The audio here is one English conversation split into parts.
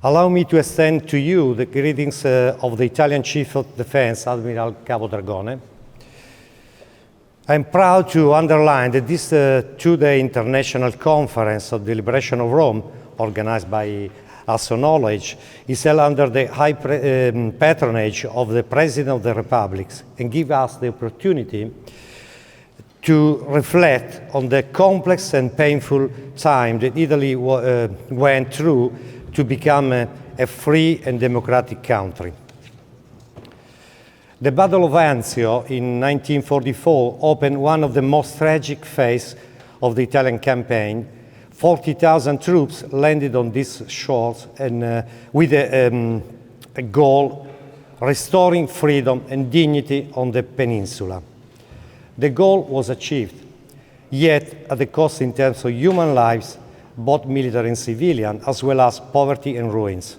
Allow me to extend to you the greetings of the Italian Chief of Defense, Admiral Cabo Dragone. I'm proud to underline that this two-day international conference of the Liberation of Rome, organized by Also Knowledge, is held under the high patronage of the President of the Republic and gives us the opportunity to reflect on the complex and painful time that Italy went through to become a free and democratic country. The Battle of Anzio in 1944 opened one of the most tragic phases of the Italian campaign. 40,000 troops landed on these shores and with a goal, restoring freedom and dignity on the peninsula. The goal was achieved, yet at the cost in terms of human lives, both military and civilian, as well as poverty and ruins.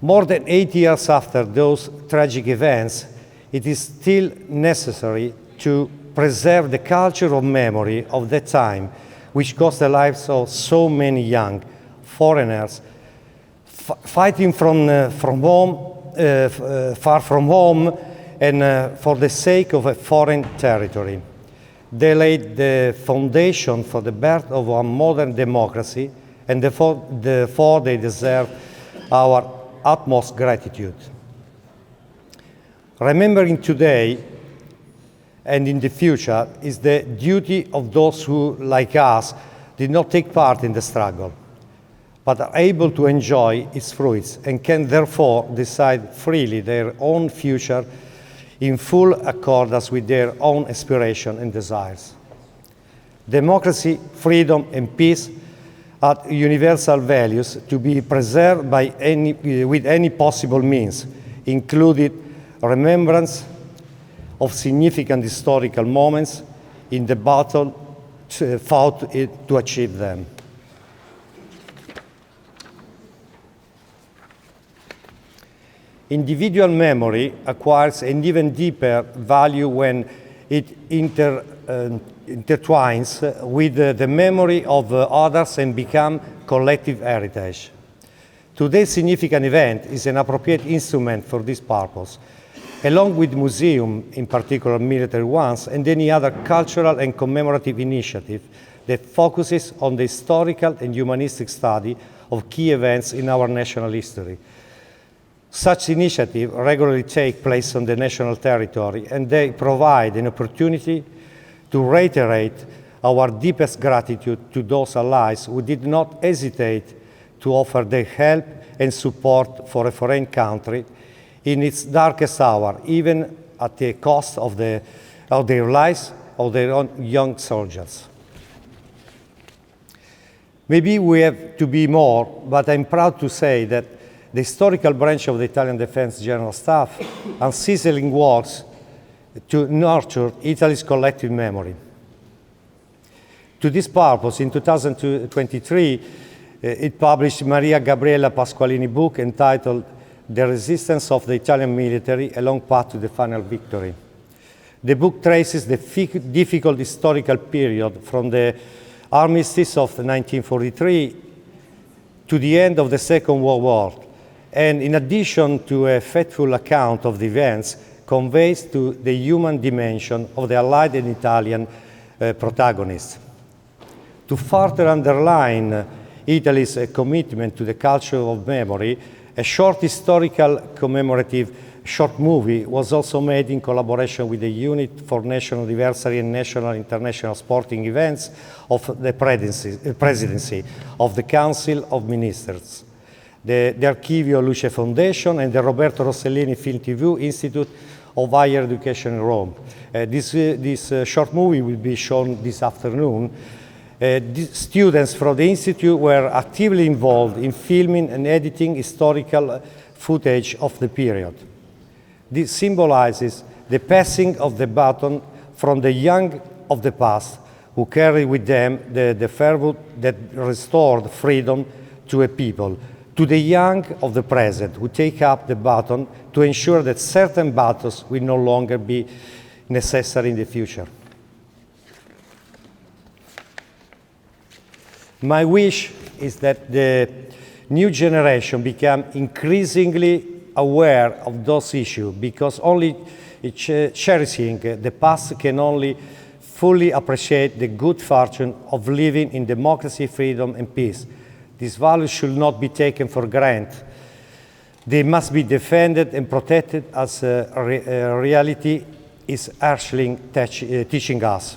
More than 8 years after those tragic events, it is still necessary to preserve the culture of memory of that time, which cost the lives of so many young foreigners fighting from home, far from home, and for the sake of a foreign territory. They laid the foundation for the birth of a modern democracy, and therefore they deserve our utmost gratitude. Remembering today and in the future is the duty of those who, like us, did not take part in the struggle, but are able to enjoy its fruits and can therefore decide freely their own future in full accordance with their own aspirations and desires. Democracy, freedom, and peace are universal values to be preserved with any possible means, including remembrance of significant historical moments in the battle fought to achieve them. Individual memory acquires an even deeper value when it intertwines with the memory of others and becomes collective heritage. Today's significant event is an appropriate instrument for this purpose, along with museums, in particular military ones, and any other cultural and commemorative initiative that focuses on the historical and humanistic study of key events in our national history. Such initiatives regularly take place on the national territory, and they provide an opportunity to reiterate our deepest gratitude to those allies who did not hesitate to offer their help and support for a foreign country in its darkest hour, even at the cost of their lives of their own young soldiers. Maybe we have to be more, but I'm proud to say that the historical branch of the Italian Defense General Staff unceasingly works to nurture Italy's collective memory. To this purpose, in 2023, it published Maria Gabriella Pasqualini's book entitled The Resistance of the Italian Military, A Long Path to the Final Victory. The book traces the difficult historical period from the armistice of 1943 to the end of the Second World War, and in addition to a faithful account of the events, conveys to the human dimension of the Allied and Italian protagonists. To further underline Italy's commitment to the culture of memory, a short historical commemorative short movie was also made in collaboration with the Unit for National Anniversary and National International Sporting Events of the Presidency of the Council of Ministers, the Archivio Luce Foundation, and the Roberto Rossellini Film TV Institute of Higher Education in Rome. This short movie will be shown this afternoon. Students from the Institute were actively involved in filming and editing historical footage of the period. This symbolizes the passing of the baton from the young of the past, who carry with them the fervor that restored freedom to a people, to the young of the present, who take up the baton to ensure that certain battles will no longer be necessary in the future. My wish is that the new generation become increasingly aware of those issues, because only cherishing the past can only fully appreciate the good fortune of living in democracy, freedom, and peace. These values should not be taken for granted. They must be defended and protected, as reality is harshly teaching us.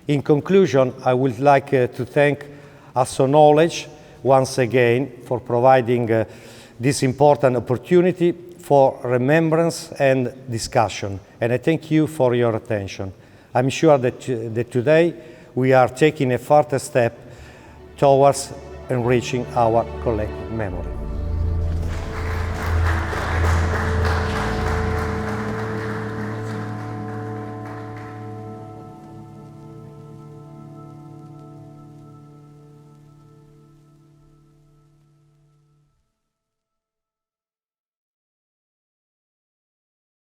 In conclusion, I would like to thank Asso Knowledge once again for providing this important opportunity for remembrance and discussion. And I thank you for your attention. I'm sure that today we are taking a further step towards enriching our collective memory.